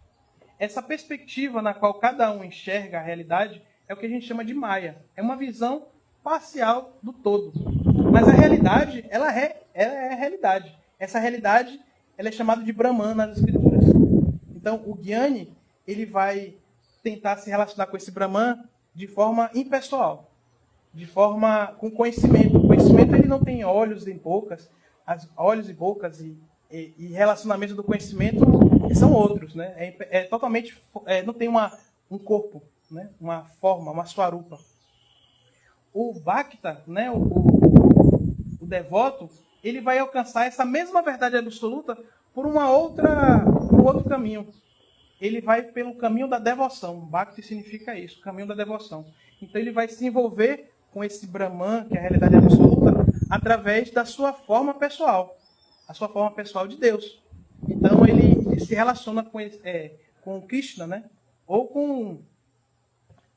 Essa perspectiva na qual cada um enxerga a realidade é o que a gente chama de Maya. É uma visão parcial do todo. Mas a realidade, ela é a realidade. Essa realidade, ela é chamada de Brahman nas escrituras. Então, o Gyani, ele vai tentar se relacionar com esse Brahman de forma impessoal, de forma com conhecimento. O conhecimento, ele não tem olhos e bocas, olhos e bocas e relacionamento do conhecimento são outros, né? É totalmente, não tem um corpo, né? Uma forma, uma swarupa. O Bhakta, né? O devoto, ele vai alcançar essa mesma verdade absoluta por um outro caminho. Ele vai pelo caminho da devoção. Bhakti significa isso, o caminho da devoção. Então ele vai se envolver com esse Brahman, que é a realidade absoluta, através da sua forma pessoal. A sua forma pessoal de Deus. Então ele se relaciona com Krishna, né? Ou com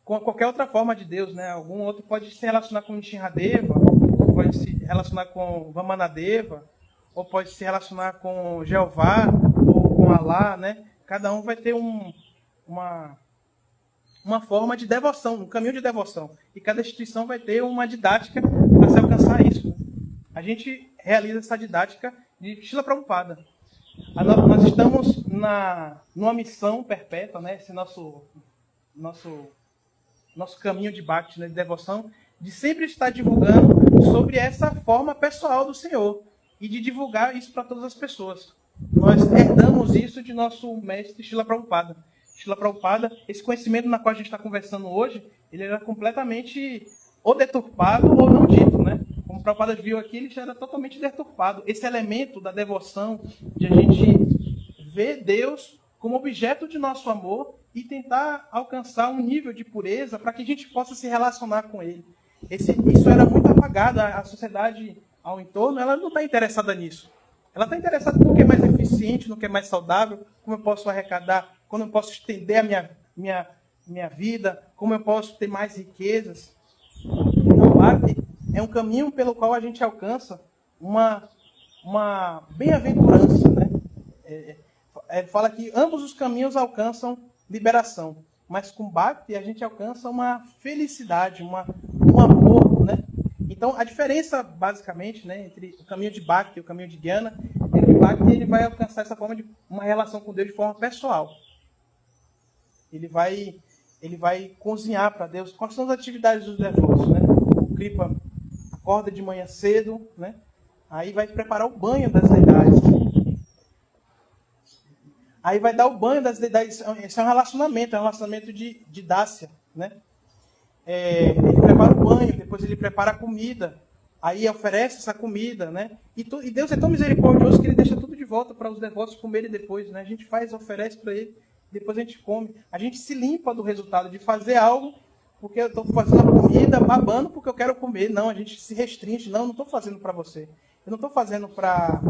qualquer outra forma de Deus, né? Algum outro pode se relacionar com Nishinradeva, pode se relacionar com Vamanadeva, ou pode se relacionar com Jeová, ou com Alá, né? Cada um vai ter uma forma de devoção, um caminho de devoção. E cada instituição vai ter uma didática para se alcançar isso. A gente realiza essa didática de Srila Prabhupada. Nós estamos numa missão perpétua, né? Esse nosso caminho de Bhakti, né? De devoção, de sempre estar divulgando sobre essa forma pessoal do Senhor e de divulgar isso para todas as pessoas. Nós herdamos isso de nosso mestre Srila Prabhupada. Srila Prabhupada, esse conhecimento na qual a gente está conversando hoje, ele era completamente ou deturpado ou não dito, né? Como o Prabhupada viu aqui, ele já era totalmente deturpado. Esse elemento da devoção, de a gente ver Deus como objeto de nosso amor e tentar alcançar um nível de pureza para que a gente possa se relacionar com Ele. Isso era muito apagado. A sociedade ao entorno, ela não está interessada nisso. Ela está interessada no que é mais eficiente, no que é mais saudável, como eu posso arrecadar, como eu posso estender a minha vida, como eu posso ter mais riquezas. Então, o Bhakti é um caminho pelo qual a gente alcança uma bem-aventurança, né? Fala que ambos os caminhos alcançam liberação, mas com Bhakti a gente alcança uma felicidade, um amor, né? Então, a diferença, basicamente, né, entre o caminho de Bhakti e o caminho de Jnana é que o Bhakti ele vai alcançar essa forma de uma relação com Deus de forma pessoal. Ele vai cozinhar para Deus. Quais são as atividades dos devotos, né? O Kripa acorda de manhã cedo, né? Aí vai preparar o banho das deidades. Aí vai dar o banho das deidades. Esse é um relacionamento de dácia, né? Ele prepara o banho, depois ele prepara a comida, aí oferece essa comida, né? E Deus é tão misericordioso que ele deixa tudo de volta para os devotos comerem depois, né? A gente oferece para ele, depois a gente come. A gente se limpa do resultado de fazer algo, porque eu estou fazendo a comida, babando porque eu quero comer. Não, a gente se restringe. Não estou fazendo para você. Eu não estou fazendo para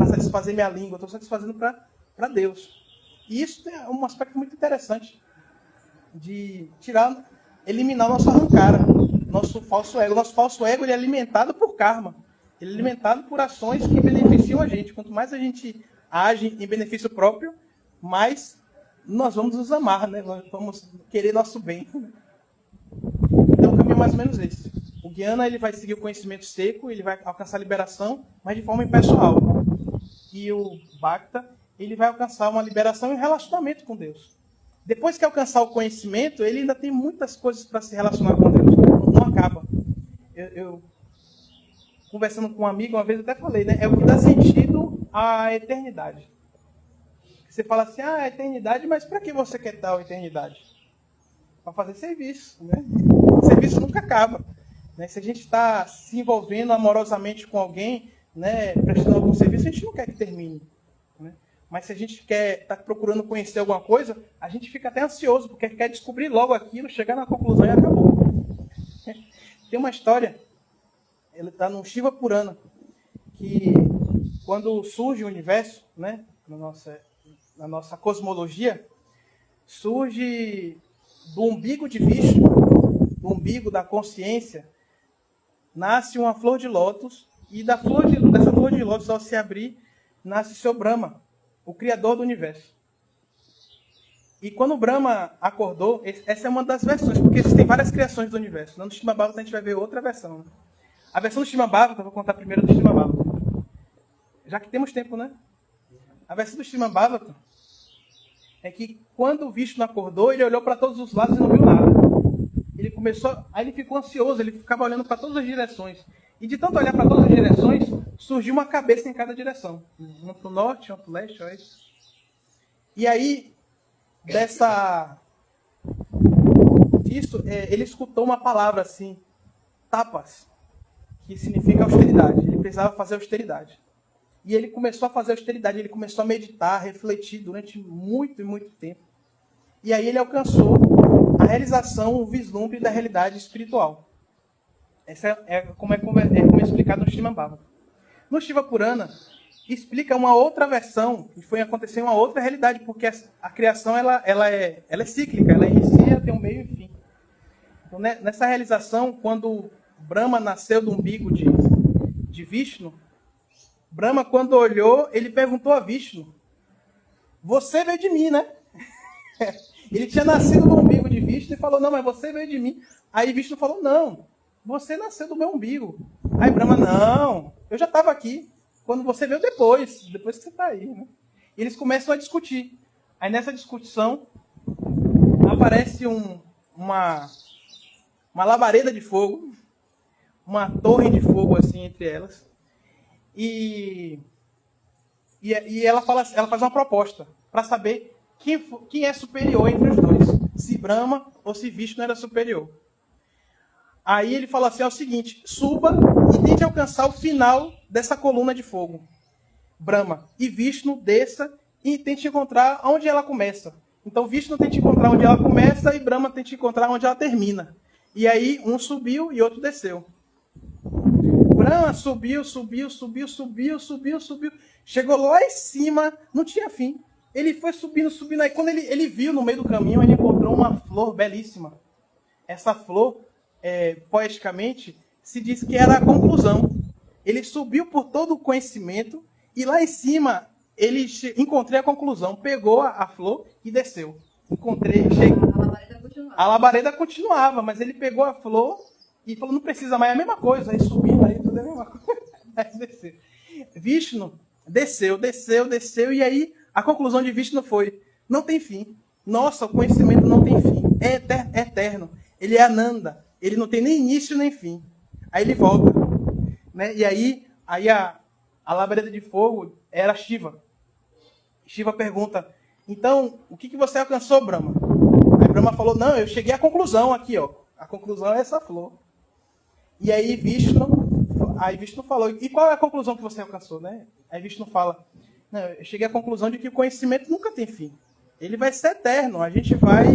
satisfazer minha língua, eu estou satisfazendo para Deus. E isso é um aspecto muito interessante de eliminar nosso arrancara, nosso falso ego. Nosso falso ego ele é alimentado por karma. Ele é alimentado por ações que beneficiam a gente. Quanto mais a gente age em benefício próprio, mais nós vamos nos amar, né? Nós vamos querer nosso bem. Então o caminho é mais ou menos esse. O Jnana ele vai seguir o conhecimento seco, ele vai alcançar a liberação, mas de forma impessoal. E o Bhakta ele vai alcançar uma liberação em relacionamento com Deus. Depois que alcançar o conhecimento, ele ainda tem muitas coisas para se relacionar com Deus. Não acaba. Eu conversando com um amigo, uma vez eu até falei, né? É o que dá sentido à eternidade. Você fala assim, a eternidade, mas para que você quer tal eternidade? Para fazer serviço, né? O serviço nunca acaba. Né? Se a gente está se envolvendo amorosamente com alguém, né, prestando algum serviço, a gente não quer que termine. Né? Mas se a gente está procurando conhecer alguma coisa, a gente fica até ansioso, porque quer descobrir logo aquilo, chegar na conclusão e acabou. Tem uma história, ele está no Shiva Purana, que quando surge o universo, né, na nossa cosmologia, surge do umbigo de Vishnu, do umbigo da consciência, nasce uma flor de lótus, e dessa flor de lótus, ao se abrir, nasce seu Brahma, o Criador do Universo. E quando Brahma acordou, essa é uma das versões, porque existem várias criações do universo. No Srimad Bhagavatam a gente vai ver outra versão. Né? A versão do Srimad Bhagavatam, eu vou contar primeiro do Srimad Bhagavatam. Já que temos tempo, né? A versão do Srimad Bhagavatam é que quando o Vishnu acordou, ele olhou para todos os lados e não viu nada. Ele começou, aí ele ficou ansioso, ele ficava olhando para todas as direções. E de tanto olhar para todas as direções, surgiu uma cabeça em cada direção. Um para o norte, um para o leste, oeste. E aí, ele escutou uma palavra assim, tapas, que significa austeridade. Ele precisava fazer austeridade. E ele começou a fazer austeridade, ele começou a meditar, a refletir durante muito e muito tempo. E aí ele alcançou a realização, o vislumbre da realidade espiritual. Essa é como é explicado no Srimad Bhagavatam. No Shiva Purana, explica uma outra versão, que foi acontecer em uma outra realidade, porque a criação ela é cíclica, ela inicia, tem um meio e fim. Então, nessa realização, quando Brahma nasceu do umbigo de Vishnu, Brahma, quando olhou, ele perguntou a Vishnu, você veio de mim, né? Ele tinha nascido do umbigo de Vishnu e falou, não, mas você veio de mim. Aí Vishnu falou, não, você nasceu do meu umbigo. Aí Brahma, não, eu já estava aqui. Quando você veio depois que você está aí. Né? E eles começam a discutir. Aí nessa discussão, aparece uma labareda de fogo, uma torre de fogo assim entre elas. E ela faz uma proposta para saber quem é superior entre os dois. Se Brahma ou se Vishnu era superior. Aí ele fala assim, é o seguinte, suba e tente alcançar o final dessa coluna de fogo. Brahma. E Vishnu desça e tente encontrar onde ela começa. Então Vishnu tenta encontrar onde ela começa e Brahma tenta encontrar onde ela termina. E aí um subiu e outro desceu. Brahma subiu. Chegou lá em cima, não tinha fim. Ele foi subindo. Aí quando ele viu no meio do caminho, ele encontrou uma flor belíssima. Essa flor, poeticamente, se diz que era a conclusão. Ele subiu por todo o conhecimento e lá em cima ele encontrei a conclusão. Pegou a flor e desceu. A labareda continuava, mas ele pegou a flor e falou, não precisa mais, é a mesma coisa. Aí subindo, aí tudo é a mesma coisa. Aí desceu. Vishnu desceu, e aí a conclusão de Vishnu foi, não tem fim. Nossa, o conhecimento não tem fim. É eterno. Ele é Ananda. Ele não tem nem início nem fim. Aí ele volta. Né? E aí a labareda de fogo era Shiva. Shiva pergunta, então, o que você alcançou, Brahma? Aí Brahma falou, não, eu cheguei à conclusão aqui, ó. A conclusão é essa flor. E aí Vishnu falou, e qual é a conclusão que você alcançou, né? Aí Vishnu fala, não, eu cheguei à conclusão de que o conhecimento nunca tem fim. Ele vai ser eterno, a gente vai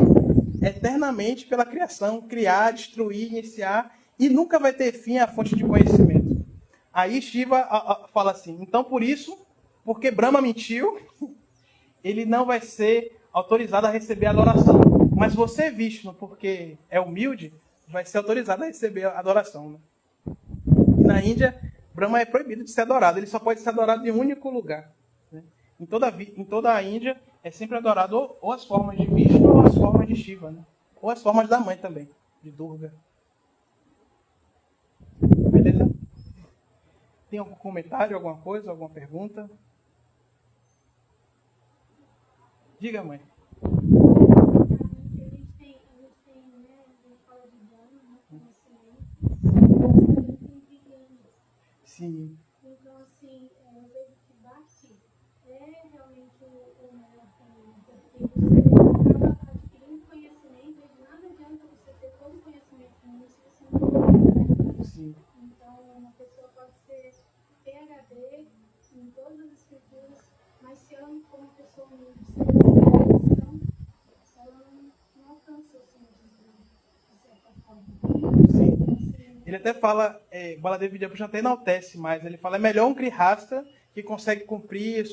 eternamente pela criação, criar, destruir, iniciar, e nunca vai ter fim a fonte de conhecimento. Aí Shiva fala assim, então por isso, porque Brahma mentiu, ele não vai ser autorizado a receber a adoração. Mas você, Vishnu, porque é humilde, vai ser autorizado a receber a adoração. Né? E na Índia, Brahma é proibido de ser adorado. Ele só pode ser adorado em um único lugar. Né? Em toda a Índia, é sempre adorado ou as formas de Vishnu ou as formas de Shiva. Né? Ou as formas da mãe também, de Durga. Beleza? Tem algum comentário, alguma coisa, alguma pergunta? Diga, mãe. Sim. Então, assim, eu vejo que Bhakti é realmente o melhor caminho, porque você acaba adquirindo conhecimento, e de nada adianta você ter todo o conhecimento do mundo se você não tem, né? Sim. Então, uma pessoa pode ser PhD em todas as escrituras, mas se ela não for uma pessoa humilde, sem educação, ela não alcança o Senhor de certa forma. Sim. Ele até fala, Baladev Vidyabhushan até enaltece mais, ele fala, é melhor um grihasta que consegue cumprir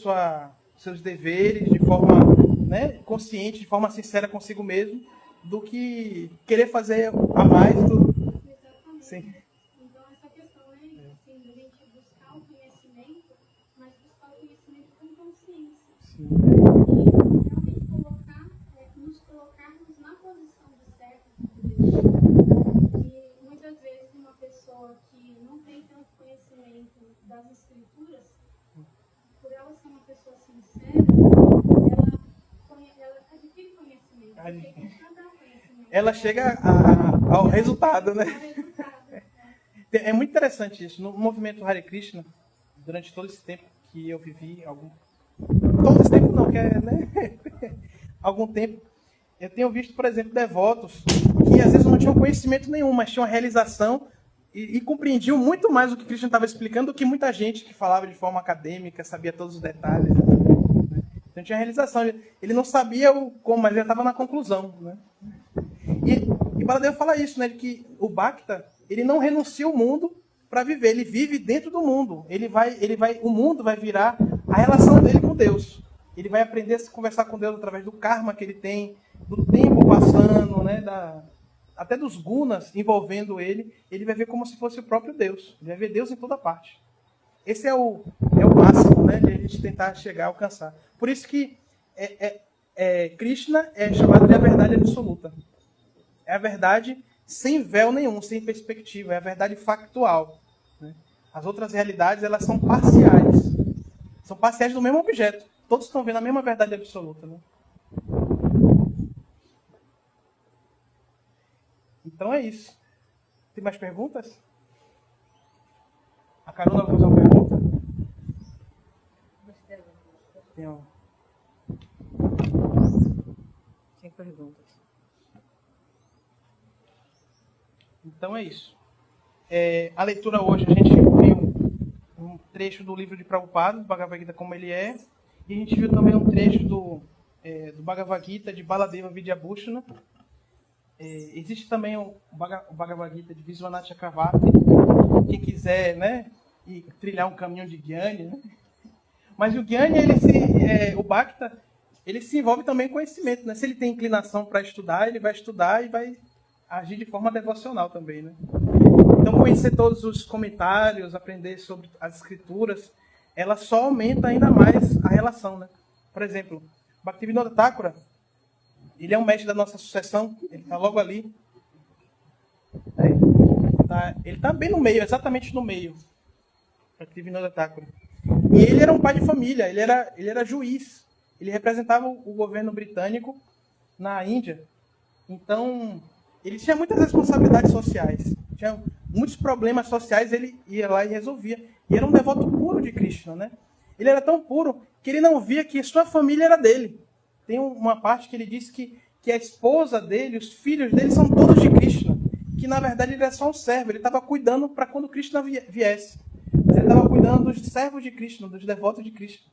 seus deveres de forma, né, consciente, de forma sincera consigo mesmo, do que querer fazer a mais do... Exatamente. Sim. Então, essa questão é assim, de a gente buscar o conhecimento, mas buscar o conhecimento com consciência. Sim. E realmente colocar no ela chega ao resultado, né? É muito interessante isso. No movimento Hare Krishna, durante todo esse tempo que eu vivi, todo esse tempo não, que é, né? Algum tempo, eu tenho visto, por exemplo, devotos que às vezes não tinham conhecimento nenhum, mas tinham realização e compreendiam muito mais o que Krishna estava explicando do que muita gente que falava de forma acadêmica, sabia todos os detalhes. Né? Então tinha realização. Ele não sabia o como, mas já estava na conclusão. Né? E Baladeva fala isso, né, de que o Bhakta, ele não renuncia ao mundo para viver, ele vive dentro do mundo. O mundo vai virar a relação dele com Deus. Ele vai aprender a conversar com Deus através do karma que ele tem, do tempo passando, né, até dos gunas envolvendo ele. Ele vai ver como se fosse o próprio Deus. Ele vai ver Deus em toda parte. Esse é o máximo, né, de a gente tentar chegar a alcançar. Por isso que Krishna é chamado de a verdade absoluta. É a verdade sem véu nenhum, sem perspectiva. É a verdade factual. Né? As outras realidades, elas são parciais. São parciais do mesmo objeto. Todos estão vendo a mesma verdade absoluta. Né? Então é isso. Tem mais perguntas? A Carona vai fazer uma pergunta? Tem uma. Sem perguntas. Então é isso. A leitura hoje, a gente viu um trecho do livro de Prabhupada, do Bhagavad Gita como ele é, e a gente viu também um trecho do Bhagavad Gita de Baladeva Vidyabhushana. Existe também o Bhagavad Gita de Vishwanath Chakravarti, quem quiser, né, trilhar um caminho de Gyani. Né? Mas o Gyani, o Bhakta, ele se envolve também com conhecimento. Né? Se ele tem inclinação para estudar, ele vai estudar e vai agir de forma devocional também. Né? Então, conhecer todos os comentários, aprender sobre as escrituras, ela só aumenta ainda mais a relação. Né? Por exemplo, Bhaktivinoda Thakura, ele é um mestre da nossa sucessão, ele está logo ali. Ele está bem no meio, exatamente no meio. Bhaktivinoda Thakura. E ele era um pai de família, ele era juiz. Ele representava o governo britânico na Índia. Então, ele tinha muitas responsabilidades sociais. Tinha muitos problemas sociais, ele ia lá e resolvia. E era um devoto puro de Krishna, né? Ele era tão puro que ele não via que sua família era dele. Tem uma parte que ele diz que a esposa dele, os filhos dele são todos de Krishna. Que, na verdade, ele era só um servo. Ele estava cuidando para quando Krishna viesse. Ele estava cuidando dos servos de Krishna, dos devotos de Krishna.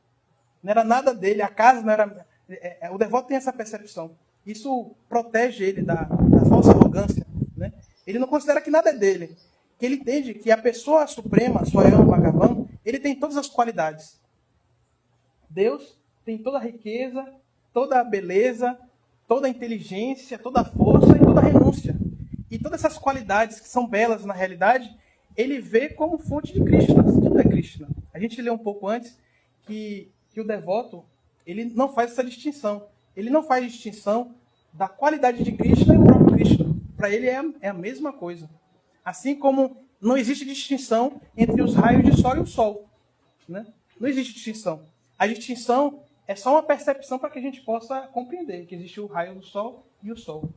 Não era nada dele. A casa não era... O devoto tem essa percepção. Isso protege ele da falsa arrogância. Né? Ele não considera que nada é dele. Que ele entende que a pessoa suprema, Swayam Bhagavan, ele tem todas as qualidades. Deus tem toda a riqueza, toda a beleza, toda a inteligência, toda a força e toda a renúncia. E todas essas qualidades que são belas na realidade, ele vê como fonte de Krishna. Tudo é Krishna. A gente leu um pouco antes que o devoto, ele não faz essa distinção. Ele não faz distinção da qualidade de Krishna e o próprio Krishna. Para ele é a mesma coisa. Assim como não existe distinção entre os raios de sol e o sol. Né? Não existe distinção. A distinção é só uma percepção para que a gente possa compreender que existe o raio do sol e o sol.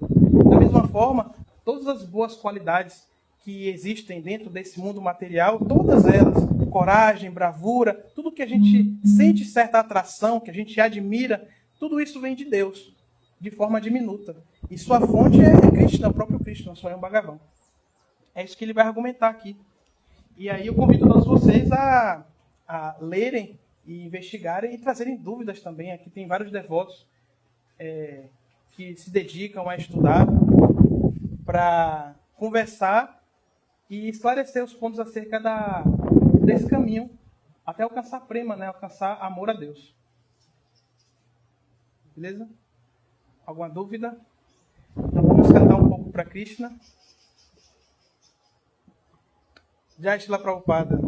Da mesma forma, todas as boas qualidades que existem dentro desse mundo material, todas elas, coragem, bravura, tudo que a gente sente certa atração, que a gente admira, tudo isso vem de Deus, de forma diminuta. E sua fonte é Krishna, o próprio Krishna, Swayam Bhagavan. É isso que ele vai argumentar aqui. E aí eu convido todos vocês a lerem e investigarem e trazerem dúvidas também. Aqui tem vários devotos que se dedicam a estudar para conversar e esclarecer os pontos acerca desse caminho até alcançar prema, né? Alcançar amor a Deus. Beleza? Alguma dúvida? Então vamos cantar um pouco para Krishna. Jai Shila Prabhupada.